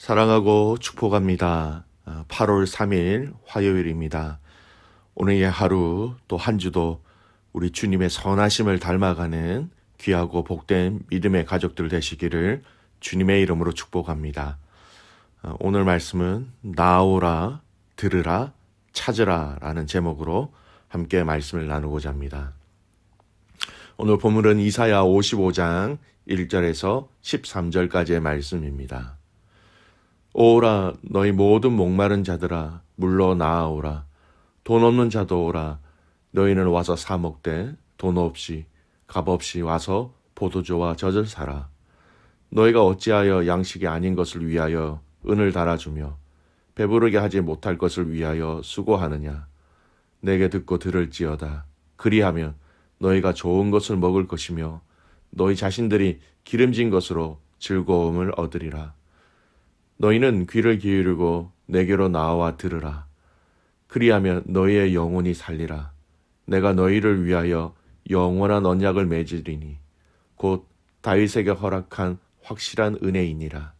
사랑하고 축복합니다. 8월 3일 화요일입니다. 오늘의 하루 또 한 주도 우리 주님의 선하심을 닮아가는 귀하고 복된 믿음의 가족들 되시기를 주님의 이름으로 축복합니다. 오늘 말씀은 나오라, 들으라, 찾으라 라는 제목으로 함께 말씀을 나누고자 합니다. 오늘 본문은 이사야 55장 1절에서 13절까지의 말씀입니다. 오라 너희 모든 목마른 자들아 물러 나아오라 돈 없는 자도 오라 너희는 와서 사 먹되 돈 없이 값 없이 와서 포도주와 젖을 사라 너희가 어찌하여 양식이 아닌 것을 위하여 은을 달아주며 배부르게 하지 못할 것을 위하여 수고하느냐 내게 듣고 들을지어다 그리하면 너희가 좋은 것을 먹을 것이며 너희 자신들이 기름진 것으로 즐거움을 얻으리라 너희는 귀를 기울이고 내게로 나와 들으라. 그리하면 너희의 영혼이 살리라. 내가 너희를 위하여 영원한 언약을 맺으리니 곧 다윗에게 허락한 확실한 은혜이니라.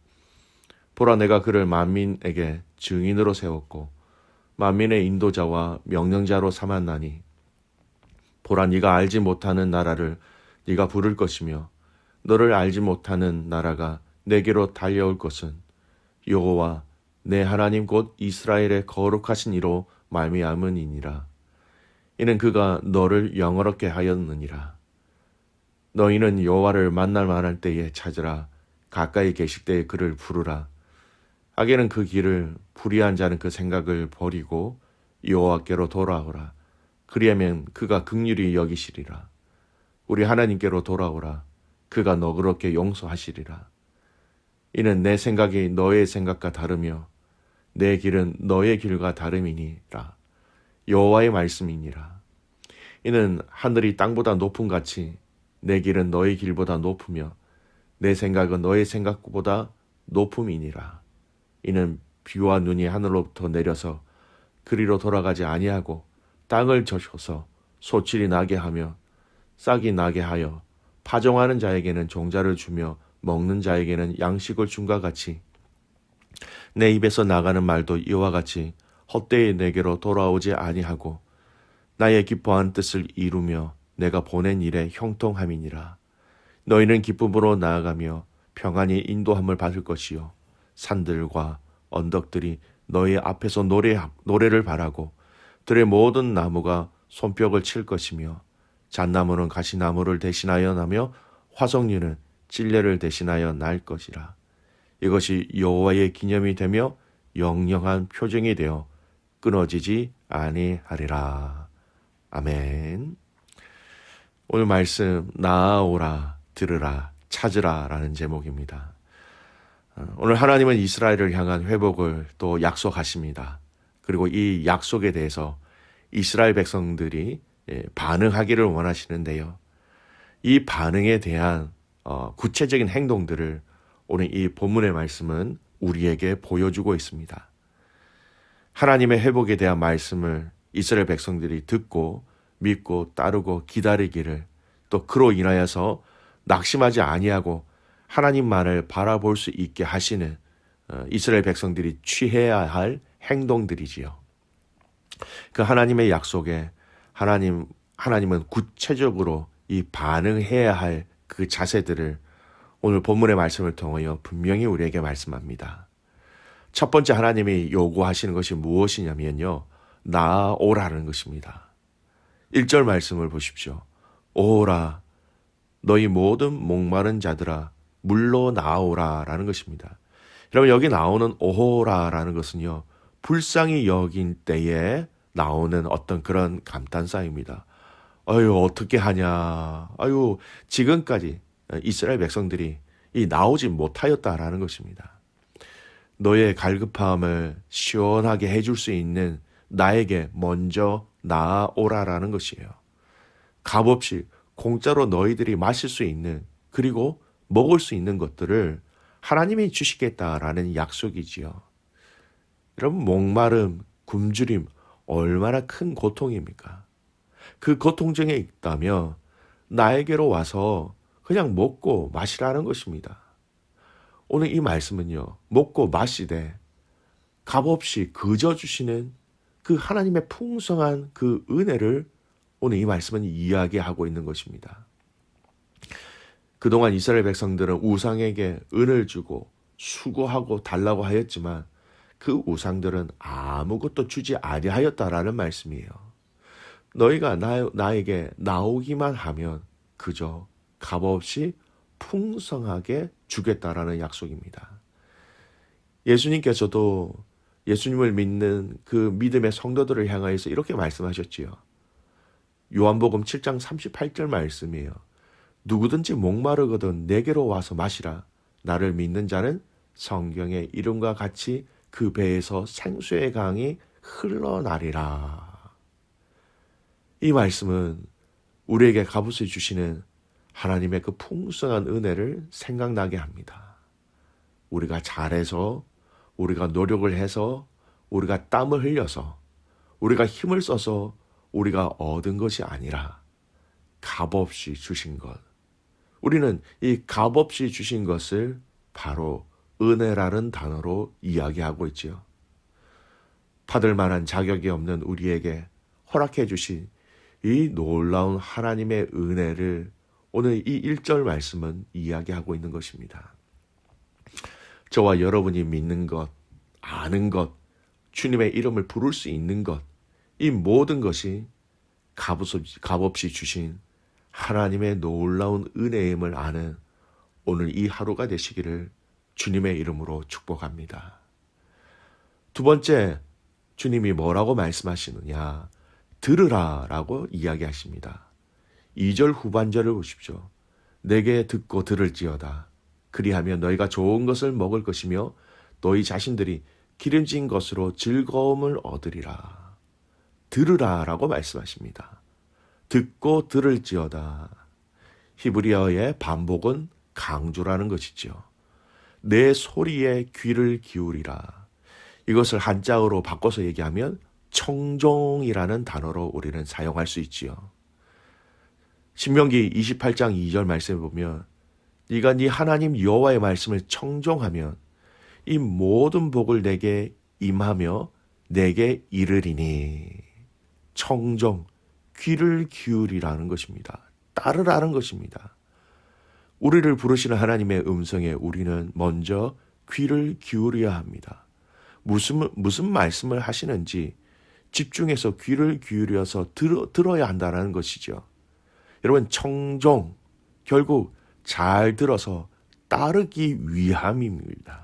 보라 내가 그를 만민에게 증인으로 세웠고 만민의 인도자와 명령자로 삼았나니 보라 네가 알지 못하는 나라를 네가 부를 것이며 너를 알지 못하는 나라가 내게로 달려올 것은 여호와 내 하나님 곧 이스라엘의 거룩하신 이로 말미암으니라. 이는 그가 너를 영화롭게 하였느니라. 너희는 여호와를 만날 만할 때에 찾으라. 가까이 계실 때에 그를 부르라. 악에는 그 길을 불의한 자는 그 생각을 버리고 여호와께로 돌아오라. 그리하면 그가 긍휼히 여기시리라. 우리 하나님께로 돌아오라. 그가 너그럽게 용서하시리라. 이는 내 생각이 너의 생각과 다르며 내 길은 너의 길과 다름이니라. 여호와의 말씀이니라. 이는 하늘이 땅보다 높음 같이 내 길은 너의 길보다 높으며 내 생각은 너의 생각보다 높음이니라. 이는 비와 눈이 하늘로부터 내려서 그리로 돌아가지 아니하고 땅을 젖혀서 소출이 나게 하며 싹이 나게 하여 파종하는 자에게는 종자를 주며 먹는 자에게는 양식을 준과 같이 내 입에서 나가는 말도 이와 같이 헛되이 내게로 돌아오지 아니하고 나의 기뻐한 뜻을 이루며 내가 보낸 일에 형통함이니라. 너희는 기쁨으로 나아가며 평안히 인도함을 받을 것이요 산들과 언덕들이 너희 앞에서 노래를 바라고 들의 모든 나무가 손뼉을 칠 것이며 잣나무는 가시나무를 대신하여 나며 화석류는 찔레를 대신하여 날 것이라. 이것이 여호와의 기념이 되며 영영한 표징이 되어 끊어지지 아니하리라. 아멘. 오늘 말씀 나아오라 들으라 찾으라 라는 제목입니다. 오늘 하나님은 이스라엘을 향한 회복을 또 약속하십니다. 그리고 이 약속에 대해서 이스라엘 백성들이 반응하기를 원하시는데요. 이 반응에 대한 구체적인 행동들을 오늘 이 본문의 말씀은 우리에게 보여주고 있습니다. 하나님의 회복에 대한 말씀을 이스라엘 백성들이 듣고 믿고 따르고 기다리기를 또 그로 인하여서 낙심하지 아니하고 하나님만을 바라볼 수 있게 하시는 이스라엘 백성들이 취해야 할 행동들이지요. 그 하나님의 약속에 하나님은 구체적으로 이 반응해야 할 그 자세들을 오늘 본문의 말씀을 통하여 분명히 우리에게 말씀합니다. 첫 번째 하나님이 요구하시는 것이 무엇이냐면요. 나아오라는 것입니다. 1절 말씀을 보십시오. 오라 너희 모든 목마른 자들아 물로 나오라 라는 것입니다. 여러분 여기 나오는 오호라라는 것은요. 불쌍히 여긴 때에 나오는 어떤 그런 감탄사입니다. 아유 어떻게 하냐. 아유 지금까지 이스라엘 백성들이 나오지 못하였다라는 것입니다. 너의 갈급함을 시원하게 해줄 수 있는 나에게 먼저 나아오라라는 것이에요. 값없이 공짜로 너희들이 마실 수 있는 그리고 먹을 수 있는 것들을 하나님이 주시겠다라는 약속이지요. 여러분 목마름, 굶주림 얼마나 큰 고통입니까? 그 고통 중에 있다면 나에게로 와서 그냥 먹고 마시라는 것입니다. 오늘 이 말씀은요, 먹고 마시되 값없이 거저 주시는 그 하나님의 풍성한 그 은혜를 오늘 이 말씀은 이야기하고 있는 것입니다. 그동안 이스라엘 백성들은 우상에게 은을 주고 수고하고 달라고 하였지만 그 우상들은 아무것도 주지 아니하였다라는 말씀이에요. 너희가 나에게 나오기만 하면 그저 값없이 풍성하게 주겠다라는 약속입니다. 예수님께서도 예수님을 믿는 그 믿음의 성도들을 향하여서 이렇게 말씀하셨지요. 요한복음 7장 38절 말씀이에요. 누구든지 목마르거든 내게로 와서 마시라. 나를 믿는 자는 성경의 이름과 같이 그 배에서 생수의 강이 흘러나리라. 이 말씀은 우리에게 값없이 주시는 하나님의 그 풍성한 은혜를 생각나게 합니다. 우리가 잘해서, 우리가 노력을 해서, 우리가 땀을 흘려서, 우리가 힘을 써서 우리가 얻은 것이 아니라 값없이 주신 것. 우리는 이 값없이 주신 것을 바로 은혜라는 단어로 이야기하고 있지요. 받을 만한 자격이 없는 우리에게 허락해 주신 이 놀라운 하나님의 은혜를 오늘 이 1절 말씀은 이야기하고 있는 것입니다. 저와 여러분이 믿는 것, 아는 것, 주님의 이름을 부를 수 있는 것, 이 모든 것이 값없이 주신 하나님의 놀라운 은혜임을 아는 오늘 이 하루가 되시기를 주님의 이름으로 축복합니다. 두 번째, 주님이 뭐라고 말씀하시느냐? 들으라 라고 이야기하십니다. 2절 후반절을 보십시오. 내게 듣고 들을지어다. 그리하면 너희가 좋은 것을 먹을 것이며 너희 자신들이 기름진 것으로 즐거움을 얻으리라. 들으라 라고 말씀하십니다. 듣고 들을지어다. 히브리어의 반복은 강조라는 것이죠. 내 소리에 귀를 기울이라. 이것을 한자어로 바꿔서 얘기하면 청종이라는 단어로 우리는 사용할 수 있지요. 신명기 28장 2절 말씀에 보면 네가 네 하나님 여호와의 말씀을 청종하면 이 모든 복을 내게 임하며 내게 이르리니. 청종, 귀를 기울이라는 것입니다. 따르라는 것입니다. 우리를 부르시는 하나님의 음성에 우리는 먼저 귀를 기울여야 합니다. 무슨 말씀을 하시는지 집중해서 귀를 기울여서 들어야 한다는 것이죠. 여러분, 청종, 결국 잘 들어서 따르기 위함입니다.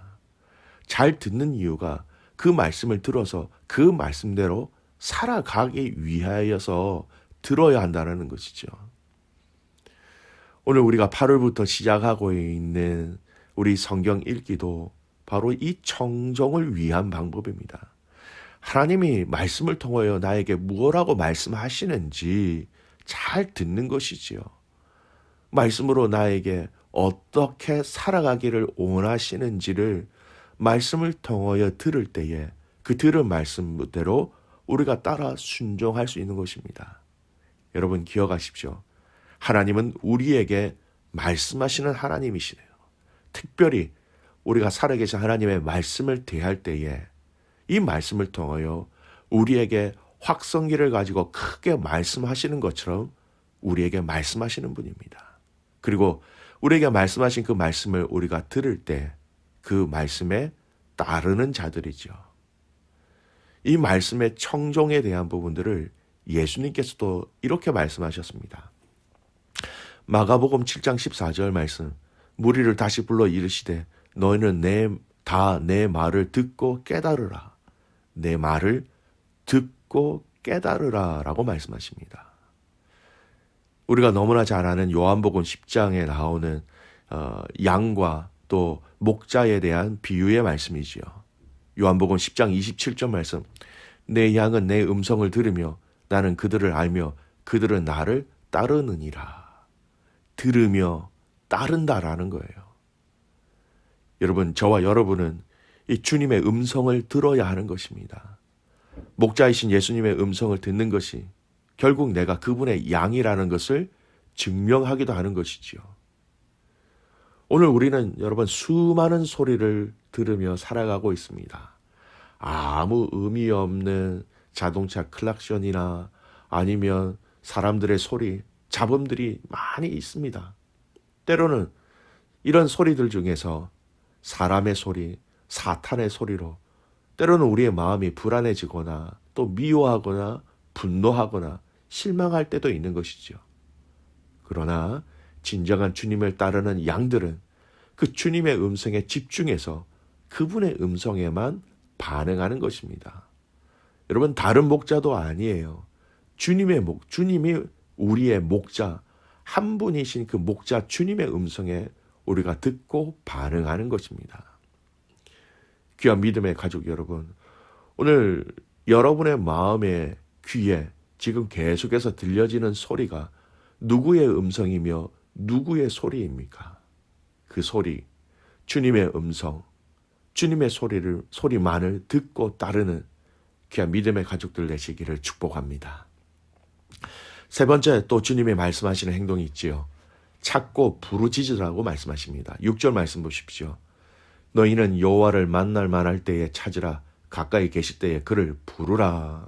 잘 듣는 이유가 그 말씀을 들어서 그 말씀대로 살아가기 위하여서 들어야 한다는 것이죠. 오늘 우리가 8월부터 시작하고 있는 우리 성경 읽기도 바로 이 청종을 위한 방법입니다. 하나님이 말씀을 통하여 나에게 무엇라고 말씀하시는지 잘 듣는 것이지요. 말씀으로 나에게 어떻게 살아가기를 원하시는지를 말씀을 통하여 들을 때에 그 들은 말씀대로 우리가 따라 순종할 수 있는 것입니다. 여러분 기억하십시오. 하나님은 우리에게 말씀하시는 하나님이시네요. 특별히 우리가 살아계신 하나님의 말씀을 대할 때에 이 말씀을 통하여 우리에게 확성기를 가지고 크게 말씀하시는 것처럼 우리에게 말씀하시는 분입니다. 그리고 우리에게 말씀하신 그 말씀을 우리가 들을 때 그 말씀에 따르는 자들이죠. 이 말씀의 청종에 대한 부분들을 예수님께서도 이렇게 말씀하셨습니다. 마가복음 7장 14절 말씀, 무리를 다시 불러 이르시되 너희는 다 내 말을 듣고 깨달으라. 내 말을 듣고 깨달으라 라고 말씀하십니다. 우리가 너무나 잘 아는 요한복음 10장에 나오는 양과 또 목자에 대한 비유의 말씀이지요. 요한복음 10장 27절 말씀, 내 양은 내 음성을 들으며 나는 그들을 알며 그들은 나를 따르느니라. 들으며 따른다라는 거예요. 여러분, 저와 여러분은 이 주님의 음성을 들어야 하는 것입니다. 목자이신 예수님의 음성을 듣는 것이 결국 내가 그분의 양이라는 것을 증명하기도 하는 것이지요. 오늘 우리는 여러분 수많은 소리를 들으며 살아가고 있습니다. 아무 의미 없는 자동차 클락션이나 아니면 사람들의 소리, 잡음들이 많이 있습니다. 때로는 이런 소리들 중에서 사람의 소리, 사탄의 소리로 때로는 우리의 마음이 불안해지거나 또 미워하거나 분노하거나 실망할 때도 있는 것이죠. 그러나 진정한 주님을 따르는 양들은 그 주님의 음성에 집중해서 그분의 음성에만 반응하는 것입니다. 여러분, 다른 목자도 아니에요. 주님이 우리의 목자, 한 분이신 그 목자 주님의 음성에 우리가 듣고 반응하는 것입니다. 귀한 믿음의 가족 여러분, 오늘 여러분의 마음의 귀에 지금 계속해서 들려지는 소리가 누구의 음성이며 누구의 소리입니까? 그 소리, 주님의 음성, 주님의 소리만을 듣고 따르는 귀한 믿음의 가족들 되시기를 축복합니다. 세 번째, 또 주님이 말씀하시는 행동이 있지요. 찾고 부르짖으라고 말씀하십니다. 6절 말씀 보십시오. 너희는 여호와를 만날 만할 때에 찾으라. 가까이 계실 때에 그를 부르라.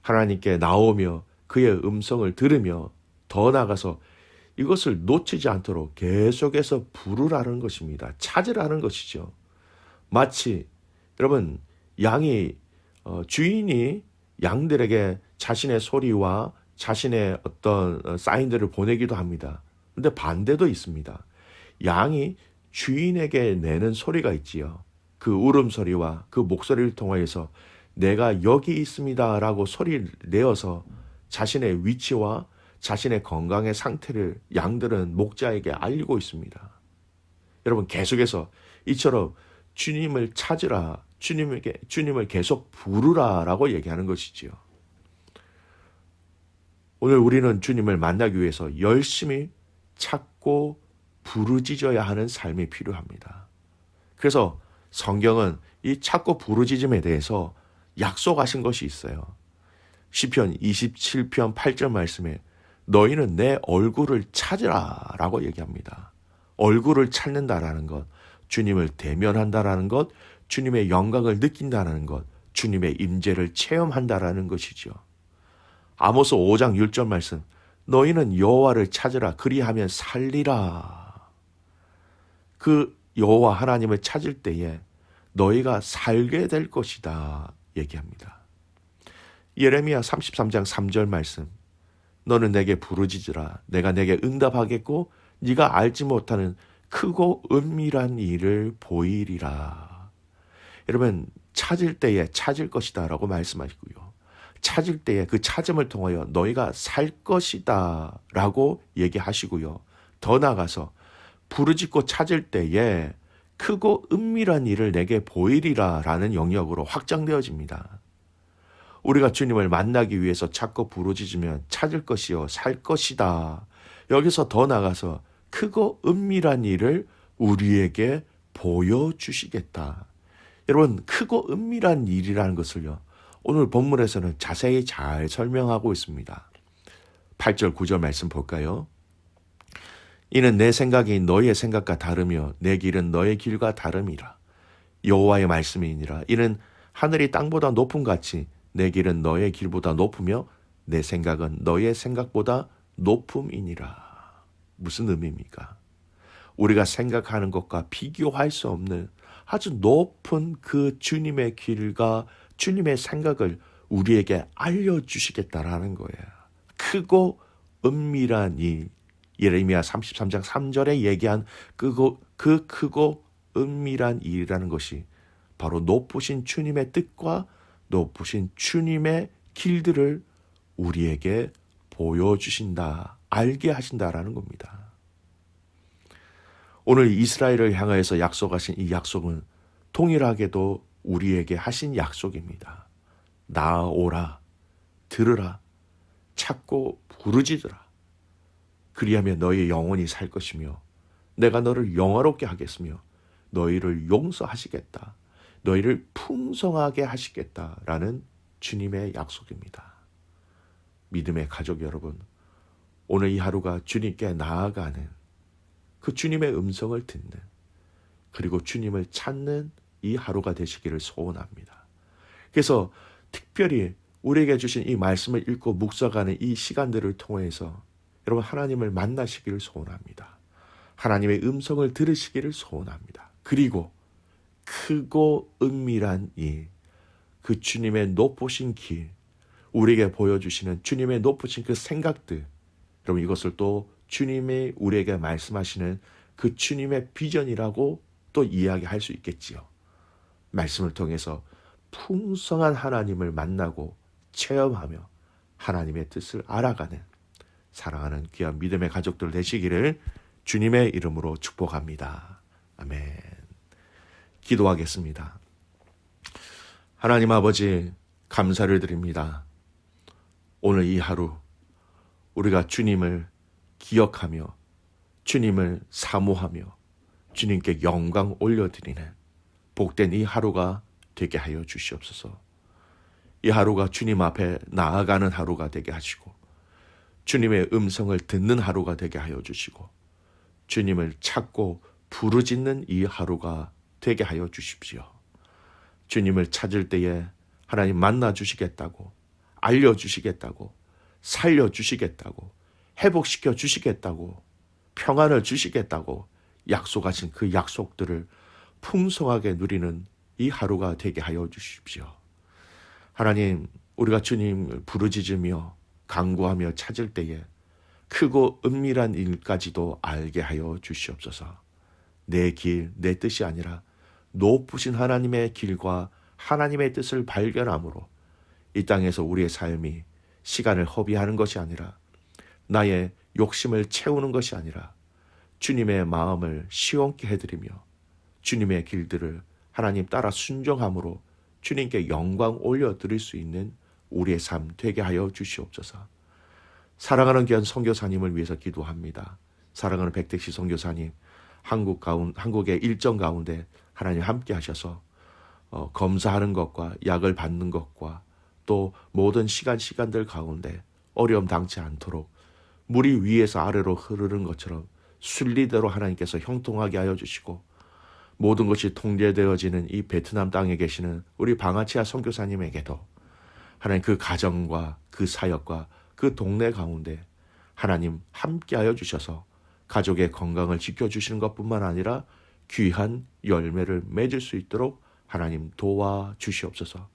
하나님께 나오며 그의 음성을 들으며 더 나아가서 이것을 놓치지 않도록 계속해서 부르라는 것입니다. 찾으라는 것이죠. 마치 여러분 주인이 양들에게 자신의 소리와 자신의 어떤 사인들을 보내기도 합니다. 그런데 반대도 있습니다. 양이 주인에게 내는 소리가 있지요. 그 울음소리와 그 목소리를 통하여서 내가 여기 있습니다 라고 소리를 내어서 자신의 위치와 자신의 건강의 상태를 양들은 목자에게 알리고 있습니다. 여러분, 계속해서 이처럼 주님을 찾으라, 주님을 계속 부르라 라고 얘기하는 것이지요. 오늘 우리는 주님을 만나기 위해서 열심히 찾고 부르짖어야 하는 삶이 필요합니다. 그래서 성경은 이 찾고 부르짖음에 대해서 약속하신 것이 있어요. 시편 27편 8절 말씀에 너희는 내 얼굴을 찾으라 라고 얘기합니다. 얼굴을 찾는다라는 것, 주님을 대면한다라는 것, 주님의 영광을 느낀다라는 것, 주님의 임재를 체험한다라는 것이죠. 아모스 5장 6절 말씀, 너희는 여호와를 찾으라 그리하면 살리라. 그 여호와 하나님을 찾을 때에 너희가 살게 될 것이다 얘기합니다. 예레미야 33장 3절 말씀, 너는 내게 부르짖으라 내가 내게 응답하겠고 네가 알지 못하는 크고 은밀한 일을 보이리라. 여러분, 찾을 때에 찾을 것이다 라고 말씀하시고요. 찾을 때에 그 찾음을 통하여 너희가 살 것이다 라고 얘기하시고요. 더 나아가서 부르짖고 찾을 때에 크고 은밀한 일을 내게 보이리라 라는 영역으로 확장되어집니다. 우리가 주님을 만나기 위해서 찾고 부르짖으면 찾을 것이요 살 것이다. 여기서 더 나아가서 크고 은밀한 일을 우리에게 보여주시겠다. 여러분, 크고 은밀한 일이라는 것을요, 오늘 본문에서는 자세히 잘 설명하고 있습니다. 8절 9절 말씀 볼까요? 이는 내 생각이 너희의 생각과 다르며 내 길은 너의 길과 다름이라. 여호와의 말씀이니라. 이는 하늘이 땅보다 높음 같이 내 길은 너의 길보다 높으며 내 생각은 너의 생각보다 높음이니라. 무슨 의미입니까? 우리가 생각하는 것과 비교할 수 없는 아주 높은 그 주님의 길과 주님의 생각을 우리에게 알려주시겠다라는 거예요. 크고 은밀한 일, 예레미야 33장 3절에 얘기한 그 크고 은밀한 일이라는 것이 바로 높으신 주님의 뜻과 높으신 주님의 길들을 우리에게 보여주신다, 알게 하신다라는 겁니다. 오늘 이스라엘을 향하여서 약속하신 이 약속은 동일하게도 우리에게 하신 약속입니다. 나아오라, 들으라, 찾고 부르짖으라. 그리하면 너희 영혼이 살 것이며 내가 너를 영화롭게 하겠으며 너희를 용서하시겠다. 너희를 풍성하게 하시겠다라는 주님의 약속입니다. 믿음의 가족 여러분, 오늘 이 하루가 주님께 나아가는 그 주님의 음성을 듣는, 그리고 주님을 찾는 이 하루가 되시기를 소원합니다. 그래서 특별히 우리에게 주신 이 말씀을 읽고 묵상하는 이 시간들을 통해서 여러분 하나님을 만나시기를 소원합니다. 하나님의 음성을 들으시기를 소원합니다. 그리고 크고 은밀한 그 주님의 높으신 길, 우리에게 보여주시는 주님의 높으신 그 생각들, 여러분 이것을 또 주님의 우리에게 말씀하시는 그 주님의 비전이라고 또 이야기할 수 있겠지요. 말씀을 통해서 풍성한 하나님을 만나고 체험하며 하나님의 뜻을 알아가는 사랑하는 귀한 믿음의 가족들 되시기를 주님의 이름으로 축복합니다. 아멘. 기도하겠습니다. 하나님 아버지, 감사를 드립니다. 오늘 이 하루 우리가 주님을 기억하며 주님을 사모하며 주님께 영광 올려드리는 복된 이 하루가 되게 하여 주시옵소서. 이 하루가 주님 앞에 나아가는 하루가 되게 하시고 주님의 음성을 듣는 하루가 되게 하여 주시고 주님을 찾고 부르짖는 이 하루가 되게 하여 주십시오. 주님을 찾을 때에 하나님 만나 주시겠다고, 알려주시겠다고, 살려주시겠다고, 회복시켜 주시겠다고, 평안을 주시겠다고 약속하신 그 약속들을 풍성하게 누리는 이 하루가 되게 하여 주십시오. 하나님, 우리가 주님을 부르짖으며 간구하며 찾을 때에 크고 은밀한 일까지도 알게 하여 주시옵소서. 내 길, 내 뜻이 아니라 높으신 하나님의 길과 하나님의 뜻을 발견함으로 이 땅에서 우리의 삶이 시간을 허비하는 것이 아니라 나의 욕심을 채우는 것이 아니라 주님의 마음을 시원케 해드리며 주님의 길들을 하나님 따라 순종함으로 주님께 영광 올려드릴 수 있는 우리의 삶 되게 하여 주시옵소서. 사랑하는 귀한 선교사님을 위해서 기도합니다. 사랑하는 백택시 선교사님, 한국의 일정 가운데 하나님 함께 하셔서 검사하는 것과 약을 받는 것과 또 모든 시간들 가운데 어려움 당치 않도록 물이 위에서 아래로 흐르는 것처럼 순리대로 하나님께서 형통하게 하여 주시고 모든 것이 통제되어지는 이 베트남 땅에 계시는 우리 방아치아 선교사님에게도 하나님 그 가정과 그 사역과 그 동네 가운데 하나님 함께하여 주셔서 가족의 건강을 지켜주시는 것뿐만 아니라 귀한 열매를 맺을 수 있도록 하나님 도와주시옵소서.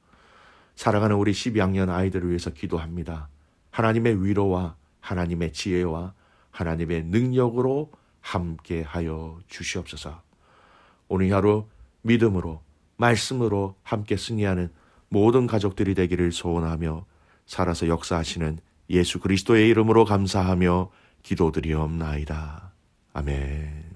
사랑하는 우리 12학년 아이들을 위해서 기도합니다. 하나님의 위로와 하나님의 지혜와 하나님의 능력으로 함께하여 주시옵소서. 오늘 하루 믿음으로 말씀으로 함께 승리하는 모든 가족들이 되기를 소원하며 살아서 역사하시는 예수 그리스도의 이름으로 감사하며 기도드리옵나이다. 아멘.